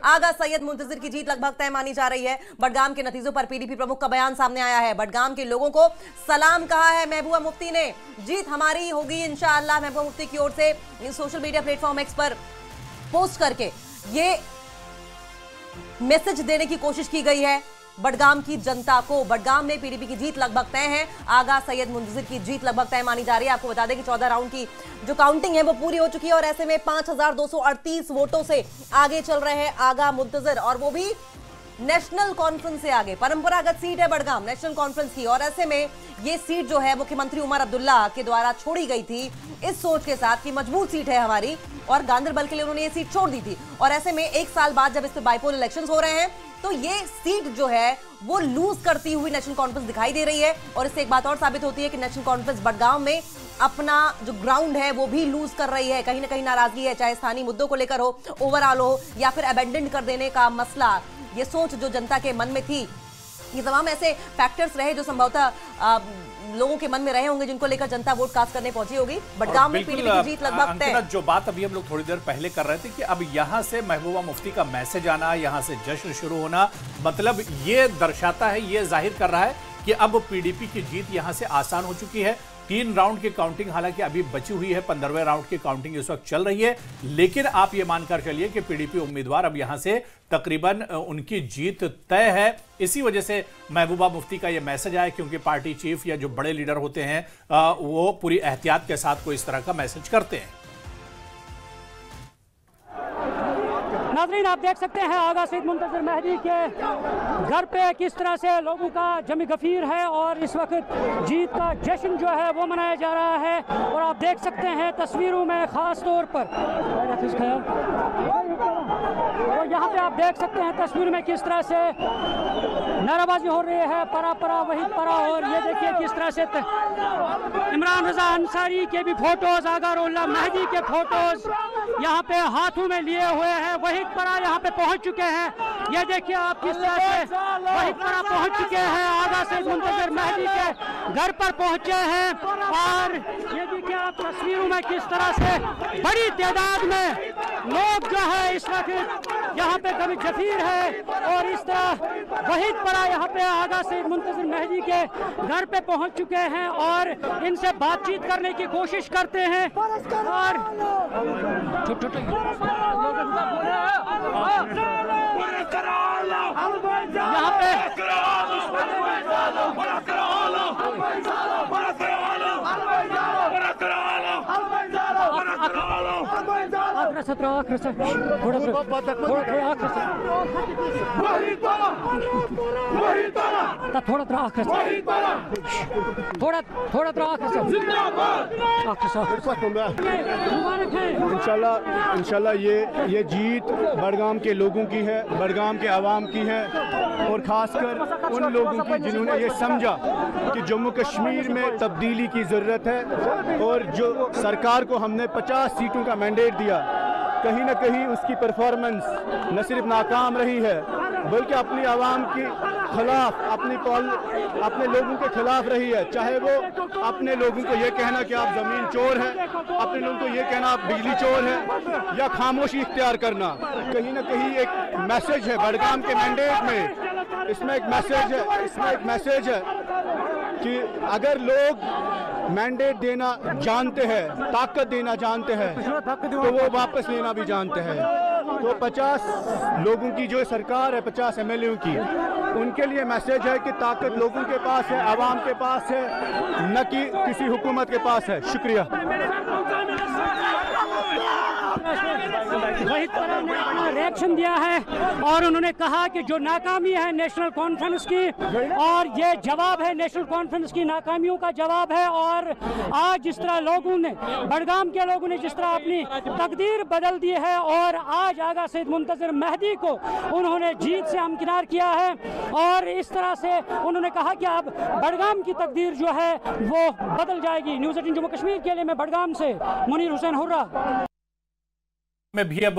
आगा सैयद मुंतजिर की जीत लगभग तय मानी जा रही है। बडगाम के नतीजों पर पीडीपी प्रमुख का बयान सामने आया है। बडगाम के लोगों को सलाम कहा है महबूबा मुफ्ती ने। जीत हमारी होगी इंशाअल्लाह, महबूबा मुफ्ती की ओर से सोशल मीडिया प्लेटफॉर्म एक्स पर पोस्ट करके ये मैसेज देने की कोशिश की गई है बडगाम की जनता को। बडगाम में पीडीपी की जीत लगभग तय है। आगा सैयद मुंतजिर की जीत लगभग तय मानी जा रही है। आपको बता दें कि 14 राउंड की जो काउंटिंग है वो पूरी हो चुकी है और ऐसे में 5238 वोटों से आगे चल रहे हैं आगा मुंतजिर, और वो भी नेशनल कॉन्फ्रेंस से आगे। परंपरागत सीट है बडगाम नेशनल कॉन्फ्रेंस की, और ऐसे में ये सीट जो है मुख्यमंत्री उमर अब्दुल्ला के द्वारा छोड़ी गई थी इस सोच के साथ कि मजबूत सीट है हमारी, और गांधरबल के लिए उन्होंने ये सीट छोड़ दी थी। और ऐसे में एक साल बाद जब इस पे बाइपोल इलेक्शंस हो रहे हैं तो ये सीट जो है वो लूज करती हुई नेशनल कॉन्फ्रेंस दिखाई दे रही है। और इससे एक बात और साबित होती है कि नेशनल कॉन्फ्रेंस बडगाम में अपना जो ग्राउंड है वो भी लूज कर रही है। कहीं ना कहीं नाराजगी है, चाहे स्थानीय मुद्दों को लेकर हो, ओवरऑल हो, या फिर अबेंडन कर देने का मसला। ये सोच जो जनता के मन में थी, ये तमाम ऐसे फैक्टर्स रहे जो संभवतः लोगों के मन में रहे होंगे, जिनको लेकर जनता वोट कास्ट करने पहुंची होगी। बडगाम में पीडीपी की जीत लगभग तय। जो बात अभी हम लोग थोड़ी देर पहले कर रहे थे कि अब यहां से महबूबा मुफ्ती का मैसेज आना, यहां से जश्न शुरू होना, मतलब ये दर्शाता है, ये जाहिर कर रहा है कि अब पीडीपी की जीत यहां से आसान हो चुकी है। 3 राउंड की काउंटिंग हालांकि अभी बची हुई है, 15वें राउंड की काउंटिंग इस वक्त चल रही है, लेकिन आप ये मानकर चलिए कि पीडीपी उम्मीदवार अब यहां से तकरीबन उनकी जीत तय है। इसी वजह से महबूबा मुफ्ती का ये मैसेज आया, क्योंकि पार्टी चीफ या जो बड़े लीडर होते हैं वो पूरी एहतियात के साथ कोई इस तरह का मैसेज करते हैं। नाज़रीन, आप देख सकते हैं आगा सैयद मुंतजिर मेहदी के घर पे किस तरह से लोगों का जमी गफीर है और इस वक्त जीत का जश्न जो है वो मनाया जा रहा है। और आप देख सकते हैं तस्वीरों में ख़ास तौर पर, और यहाँ पे आप देख सकते हैं तस्वीर में किस तरह से नाराबाजी हो रही है, परा परा वही परा। और ये देखिए किस तरह से इमरान रजा अंसारी के भी फोटोज, आगा रोल्ला मेहदी के फोटोज यहाँ पे हाथों में लिए हुए हैं। वही परा यहाँ पे पहुँच चुके हैं। ये देखिए आप किस तरह से वही परा पहुँच चुके हैं, आगा सैयद मुंतजिर मेहदी के घर पर पहुँचे हैं। और ये देखिए आप तस्वीरों में किस तरह से बड़ी तादाद में लोग जो है इस वक्त यहाँ पे कभी जफीर है, और इस तरह वही परा यहाँ पे आगा सैयद मुंतजिर मेहदी के घर पे पहुँच चुके हैं और इनसे बातचीत करने की कोशिश करते हैं। और यहाँ पे इंशाल्लाह ये जीत बडगाम के लोगों की है, बडगाम के आवाम की है, और ख़ासकर उन लोगों की जिन्होंने ये समझा कि जम्मू कश्मीर में तब्दीली की ज़रूरत है। और जो सरकार को हमने 50 सीटों का मैंडेट दिया, कहीं ना कहीं उसकी परफॉर्मेंस न सिर्फ नाकाम रही है बल्कि अपनी आवाम के खिलाफ, अपने लोगों के खिलाफ रही है। चाहे वो अपने लोगों को ये कहना कि आप ज़मीन चोर हैं, अपने लोगों को ये कहना आप बिजली चोर हैं, या खामोशी इख्तियार करना, कहीं ना कहीं एक मैसेज है बडगाम के मैंडेट में। इसमें एक मैसेज है कि अगर लोग मैंडेट देना जानते हैं, ताकत देना जानते हैं, तो वो वापस लेना भी जानते हैं। तो 50 लोगों की जो सरकार है, 50 MLA की, उनके लिए मैसेज है कि ताकत लोगों के पास है, आवाम के पास है, न कि किसी हुकूमत के पास है। शुक्रिया। वही तरह ने अपना रिएक्शन दिया है और उन्होंने कहा कि जो नाकामी है नेशनल कॉन्फ्रेंस की, और ये जवाब है नेशनल कॉन्फ्रेंस की नाकामियों का जवाब है। और आज जिस तरह लोगों ने, बडगाम के लोगों ने जिस तरह अपनी तकदीर बदल दी है और आज आगा सैयद मुंतजिर मेहदी को उन्होंने जीत से हमकिनार किया है, और इस तरह से उन्होंने कहा कि अब बडगाम की तकदीर जो है वो बदल जाएगी। न्यूज़ 18 जम्मू कश्मीर के लिए मैं बडगाम से मुनीर हुसैन हुर्रा। मैं भी अब